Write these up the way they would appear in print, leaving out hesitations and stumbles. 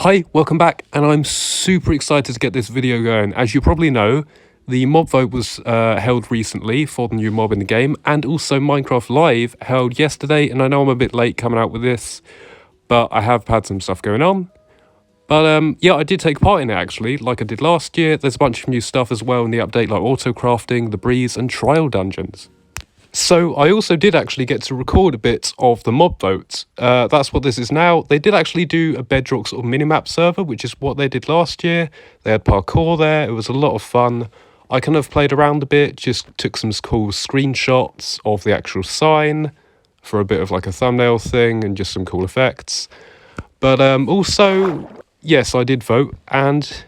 Hi, welcome back, and I'm super excited to get this video going. As you probably know, the mob vote was held recently for the new mob in the game, and also Minecraft Live held yesterday, and I know I'm a bit late coming out with this, but I have had some stuff going on. But yeah, I did take part in it actually, like I did last year. There's a bunch of new stuff as well in the update, like auto crafting, the breeze, and trial dungeons. So I also did actually get to record a bit of the mob votes. That's what this is now. They did actually do a Bedrock sort of minimap server, which is what they did last year. They had parkour there. It was a lot of fun. I kind of played around a bit, just took some cool screenshots of the actual sign for a bit of like a thumbnail thing and just some cool effects. But also, yes, I did vote. And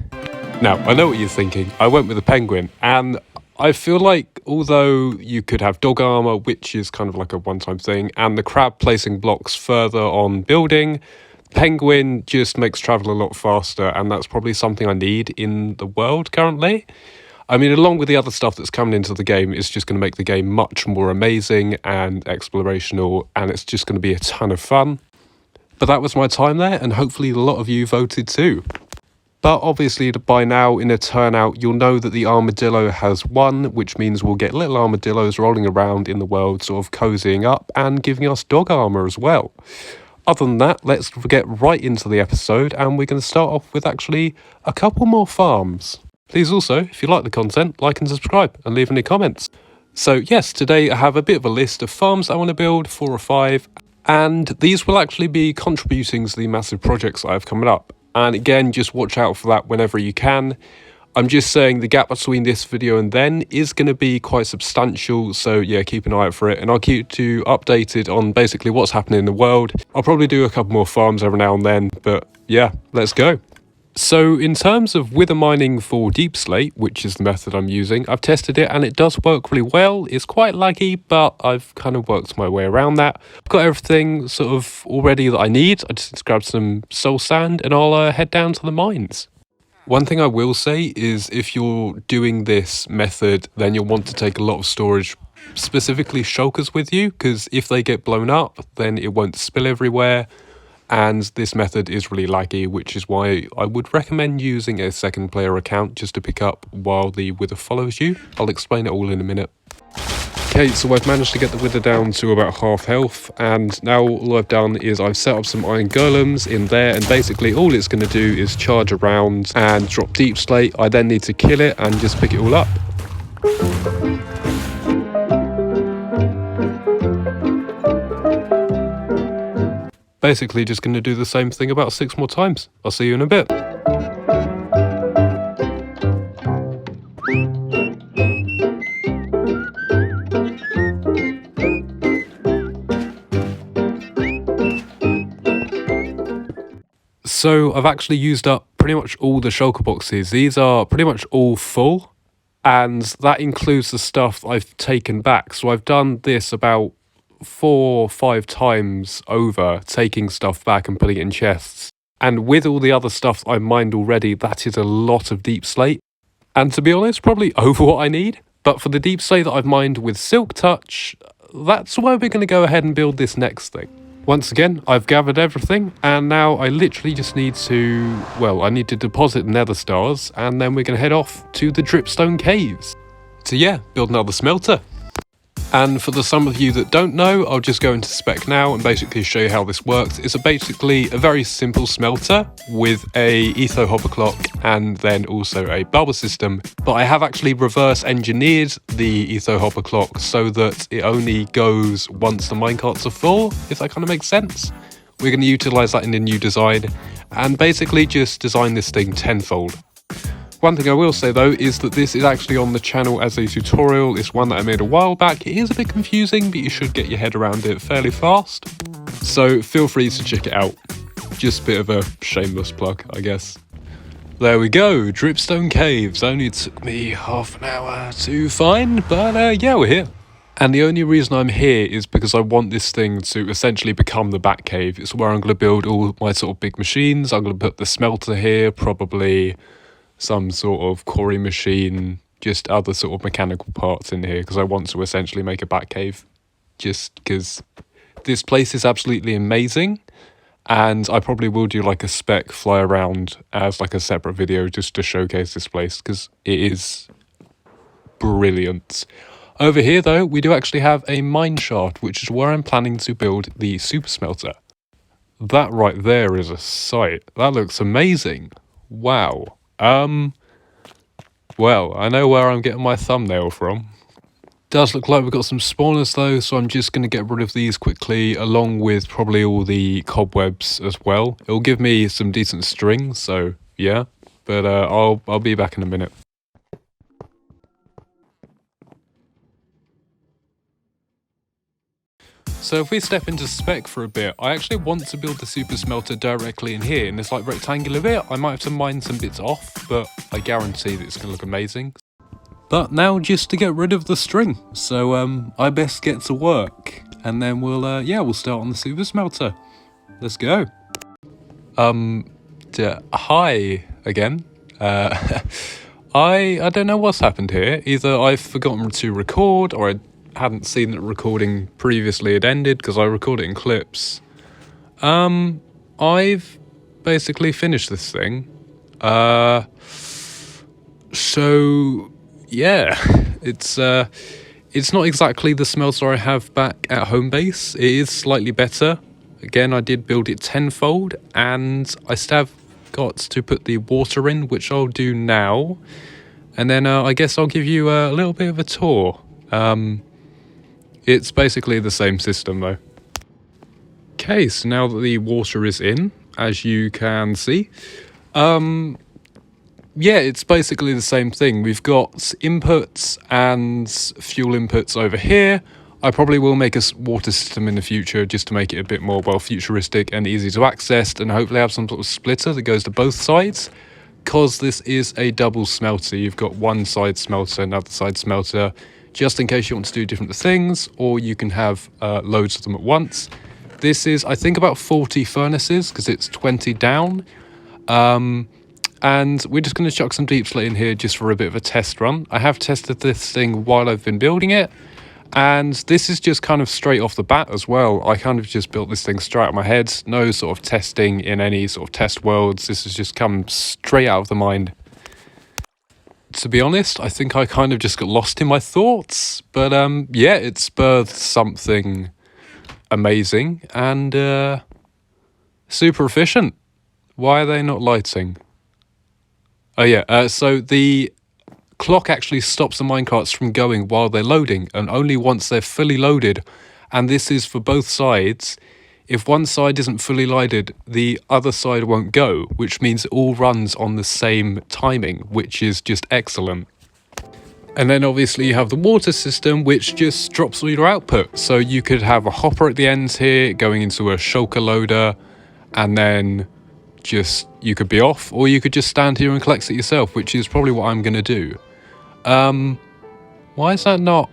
now I know what you're thinking. I went with the penguin, and I feel like although you could have dog armor, which is kind of like a one-time thing, and the crab placing blocks further on building, penguin just makes travel a lot faster, and that's probably something I need in the world currently. I mean, along with the other stuff that's coming into the game, it's just going to make the game much more amazing and explorational, and it's just going to be a ton of fun. But that was my time there, and hopefully a lot of you voted too. But obviously by now in a turnout, you'll know that the armadillo has won, which means we'll get little armadillos rolling around in the world, sort of cozying up and giving us dog armor as well. Other than that, let's get right into the episode, and we're going to start off with actually a couple more farms. Please also, if you like the content, like and subscribe and leave any comments. So yes, today I have a bit of a list of farms I want to build, 4 or 5, and these will actually be contributing to the massive projects I have coming up. And again, just watch out for that whenever you can. I'm just saying the gap between this video and then is going to be quite substantial. So yeah, keep an eye out for it. And I'll keep you updated on basically what's happening in the world. I'll probably do a couple more farms every now and then. But yeah, let's go. So in terms of wither mining for deep slate, which is the method I'm using, I've tested it and it does work really well. It's quite laggy, but I've kind of worked my way around that. I've got everything sort of already that I need. I just need to grab some soul sand and I'll head down to the mines. One thing I will say is if you're doing this method, then you'll want to take a lot of storage, specifically shulkers with you, because if they get blown up, then it won't spill everywhere. And this method is really laggy, which is why I would recommend using a second player account just to pick up while the wither follows you. I'll explain it all in a minute. Okay, so I've managed to get the wither down to about half health, and now all I've done is I've set up some iron golems in there, and basically all it's going to do is charge around and drop deep slate. I then need to kill it and just pick it all up. Basically just going to do the same thing about 6 more times. I'll see you in a bit. So I've actually used up pretty much all the shulker boxes. These are pretty much all full, and that includes the stuff I've taken back. So I've done this about 4 or 5 times over, taking stuff back and putting it in chests. And with all the other stuff I mined already, that is a lot of deep slate. And to be honest, probably over what I need. But for the deep slate that I've mined with Silk Touch, that's where we're going to go ahead and build this next thing. Once again, I've gathered everything, and now I literally just need to, well, I need to deposit nether stars, and then we're going to head off to the dripstone caves. So yeah, build another smelter. And for the some of you that don't know, I'll just go into spec now and basically show you how this works. It's basically a very simple smelter with a etho hopper clock and then also a bubble system. But I have actually reverse engineered the etho hopper clock so that it only goes once the minecarts are full, if that kind of makes sense. We're going to utilize that in the new design and basically just design this thing tenfold. One thing I will say though is that this is actually on the channel as a tutorial. It's one that I made a while back. It is a bit confusing, but you should get your head around it fairly fast. So feel free to check it out. Just a bit of a shameless plug, I guess. There we go, Dripstone Caves. Only took me half an hour to find, but yeah, we're here. And the only reason I'm here is because I want this thing to essentially become the Bat Cave. It's where I'm going to build all my sort of big machines. I'm going to put the smelter here, probably some sort of quarry machine, just other sort of mechanical parts in here, because I want to essentially make a bat cave, just because this place is absolutely amazing. And I probably will do like a spec fly around as like a separate video just to showcase this place because it is brilliant. Over here though, we do actually have a mine shaft, which is where I'm planning to build the super smelter. That right there is a sight. That looks amazing. Wow. Well, I know where I'm getting my thumbnail from. Does look like we've got some spawners though, so I'm just going to get rid of these quickly, along with probably all the cobwebs as well. It'll give me some decent string, so yeah. But I'll be back in a minute. So if we step into spec for a bit, I actually want to build the super smelter directly in here, in this like rectangular bit. I might have to mine some bits off, but I guarantee that it's going to look amazing. But now just to get rid of the string, so I best get to work, and then we'll start on the super smelter. Let's go. Hi again. I don't know what's happened here. Either I've forgotten to record, or I hadn't seen that recording previously had ended because I record it in clips. I've basically finished this thing. So yeah, it's not exactly the smelter I have back at home base. It is slightly better. Again, I did build it tenfold, and I still have got to put the water in, which I'll do now. And then I guess I'll give you a little bit of a tour. It's basically the same system though. Okay, so now that the water is in, as you can see, yeah, it's basically the same thing. We've got inputs and fuel inputs over here. I probably will make a water system in the future just to make it a bit more, well, futuristic and easy to access, and hopefully have some sort of splitter that goes to both sides. Because this is a double smelter, you've got one side smelter, another side smelter, just in case you want to do different things, or you can have loads of them at once. This is, I think, about 40 furnaces, because it's 20 down. And we're just going to chuck some deep slate in here just for a bit of a test run. I have tested this thing while I've been building it, and this is just kind of straight off the bat as well. I kind of just built this thing straight out of my head. No sort of testing in any sort of test worlds. This has just come straight out of the mind. To be honest, I think I kind of just got lost in my thoughts. But yeah, it spurred something amazing and super efficient. Why are they not lighting? Oh yeah, so the clock actually stops the minecarts from going while they're loading, and only once they're fully loaded. And this is for both sides. If one side isn't fully loaded, the other side won't go, which means it all runs on the same timing, which is just excellent. And then obviously you have the water system, which just drops all your output. So you could have a hopper at the ends here going into a shulker loader, and then just you could be off, or you could just stand here and collect it yourself, which is probably what I'm going to do. Why is that not?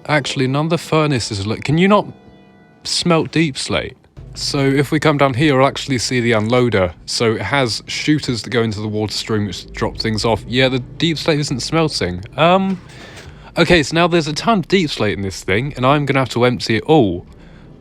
Actually, none of the furnaces look. Can you not smelt deep slate? So if we come down here, we'll actually see the unloader. So it has shooters that go into the water stream, which drop things off. Yeah, the deep slate isn't smelting. Okay, so now there's a ton of deep slate in this thing, and I'm gonna have to empty it all.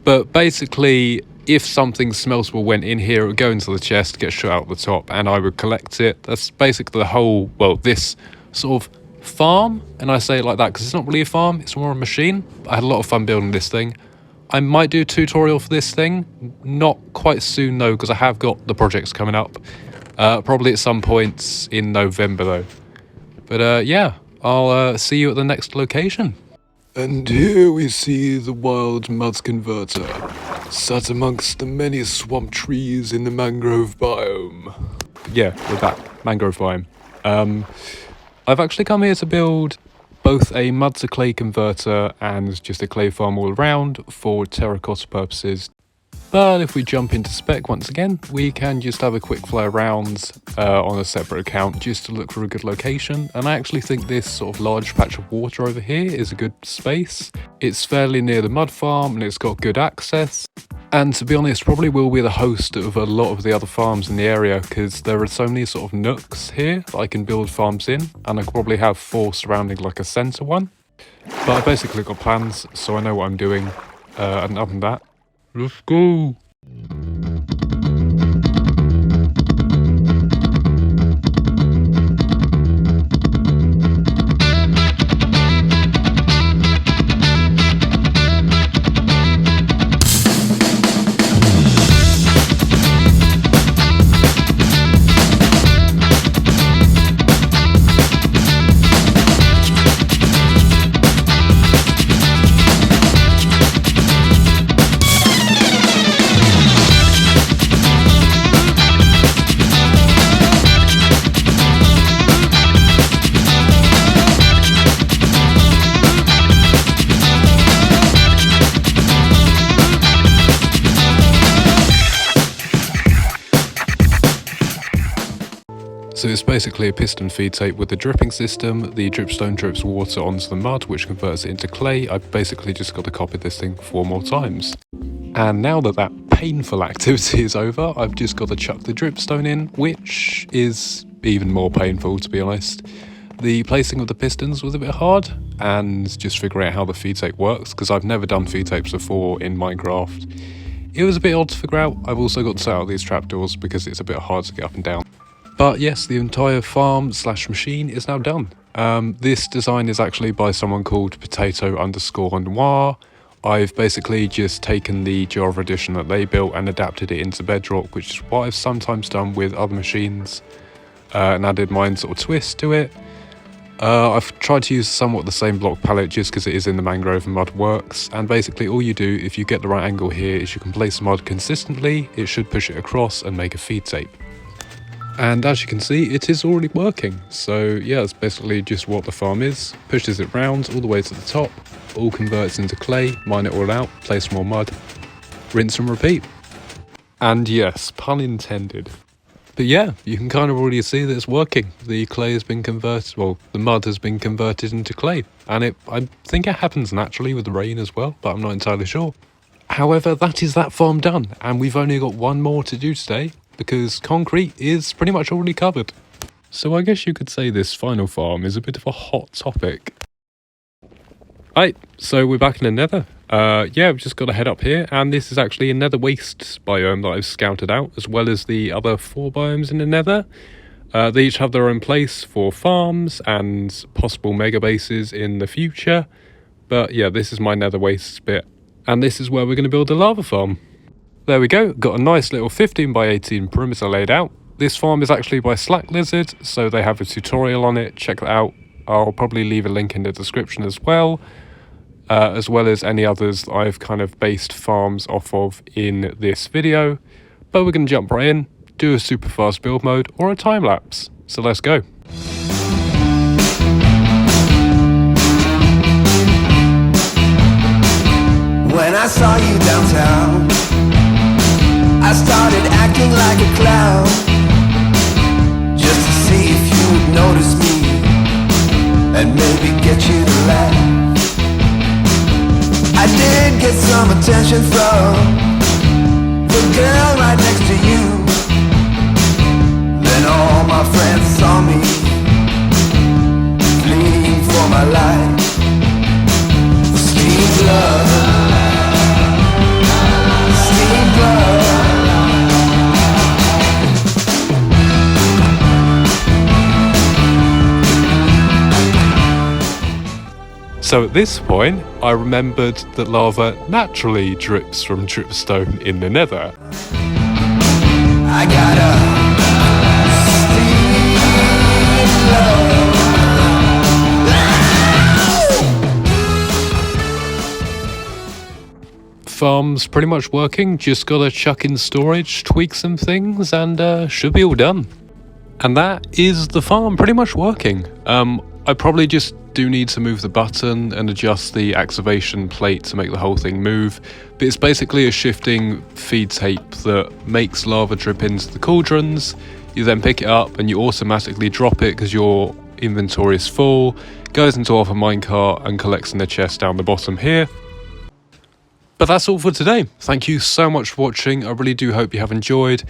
But basically, if something smeltable went in here, it would go into the chest, get shot out the top, and I would collect it. That's basically the whole, well, this sort of farm. And I say it like that because it's not really a farm, it's more a machine. I had a lot of fun building this thing. I might do a tutorial for this thing. Not quite soon though, because I have got the projects coming up. Probably at some points in November though. But yeah, I'll see you at the next location. And here we see the wild mud converter, sat amongst the many swamp trees in the mangrove biome. Yeah, we're back. Mangrove biome. I've actually come here to build both a mud to clay converter and just a clay farm all around for terracotta purposes. But if we jump into spec once again, we can just have a quick fly around on a separate account just to look for a good location. And I actually think this sort of large patch of water over here is a good space. It's fairly near the mud farm and it's got good access. And to be honest, probably will be the host of a lot of the other farms in the area because there are so many sort of nooks here that I can build farms in. And I could probably have 4 surrounding like a centre one. But I basically got plans, so I know what I'm doing. And other than that, Let's go. So it's basically a piston feed tape with a dripping system. The dripstone drips water onto the mud, which converts it into clay. I've basically just got to copy this thing 4 more times. And now that that painful activity is over, I've just got to chuck the dripstone in, which is even more painful, to be honest. The placing of the pistons was a bit hard, and just figuring out how the feed tape works, because I've never done feed tapes before in Minecraft. It was a bit odd to figure out. I've also got to set out these trapdoors because it's a bit hard to get up and down. But yes, the entire farm / machine is now done. This design is actually by someone called potato_noir. I've basically just taken the Java edition that they built and adapted it into Bedrock, which is what I've sometimes done with other machines, and added my own sort of twist to it. I've tried to use somewhat the same block palette just because it is in the mangrove and mud works, and basically all you do, if you get the right angle here, is you can place mud consistently. It should push it across and make a feed tape. And as you can see, it is already working. So yeah, it's basically just what the farm is. Pushes it round all the way to the top, all converts into clay, mine it all out, place more mud, rinse and repeat. And yes, pun intended. But yeah, you can kind of already see that it's working. The clay has been converted, well, the mud has been converted into clay. And I think it happens naturally with the rain as well, but I'm not entirely sure. However, that is that farm done, and we've only got one more to do today, because concrete is pretty much already covered. So I guess you could say this final farm is a bit of a hot topic. Right, so we're back in the nether. Yeah, we've just got to head up here, and this is actually a nether waste biome that I've scouted out, as well as the other 4 biomes in the nether. They each have their own place for farms and possible mega bases in the future. But yeah, this is my nether waste bit, and this is where we're going to build a lava farm. There we go, got a nice little 15x18 perimeter laid out. This farm is actually by Slack Lizard, so they have a tutorial on it, check that out. I'll probably leave a link in the description as well as any others that I've kind of based farms off of in this video. But we're going to jump right in, do a super fast build mode or a time lapse. So let's go. When I saw you downtown, I started acting like a clown, just to see if you would notice me and maybe get you to laugh. I did get some attention from the girl right next to you. Then all my friends saw me fleeing for my life. Steam blood, steam blood. So at this point, I remembered that lava naturally drips from dripstone in the nether. I got a steam blood. Farm's pretty much working, just gotta chuck in storage, tweak some things, and should be all done. And that is the farm pretty much working. I probably just do need to move the button and adjust the activation plate to make the whole thing move, but it's basically a shifting feed tape that makes lava drip into the cauldrons. You then pick it up and you automatically drop it because your inventory is full, goes into off a minecart and collects in the chest down the bottom here. But that's all for today. Thank you so much for watching. I really do hope you have enjoyed.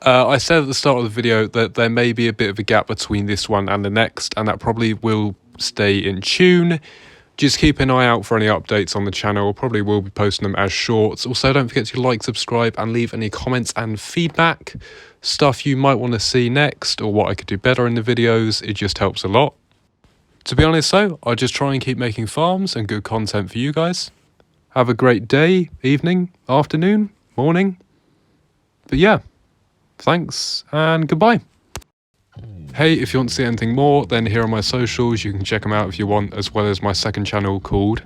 I said at the start of the video that there may be a bit of a gap between this one and the next, and that probably will stay in tune Just keep an eye out for any updates on the channel. Probably will be posting them as shorts. Also, don't forget to like, subscribe, and leave any comments and feedback. Stuff you might want to see next, or what I could do better in the videos. It just helps a lot. To be honest though, I just try and keep making farms and good content for you guys. Have a great day, evening, afternoon, morning. But yeah, thanks and goodbye. Hey, if you want to see anything more, then here are my socials. You can check them out if you want, as well as my second channel called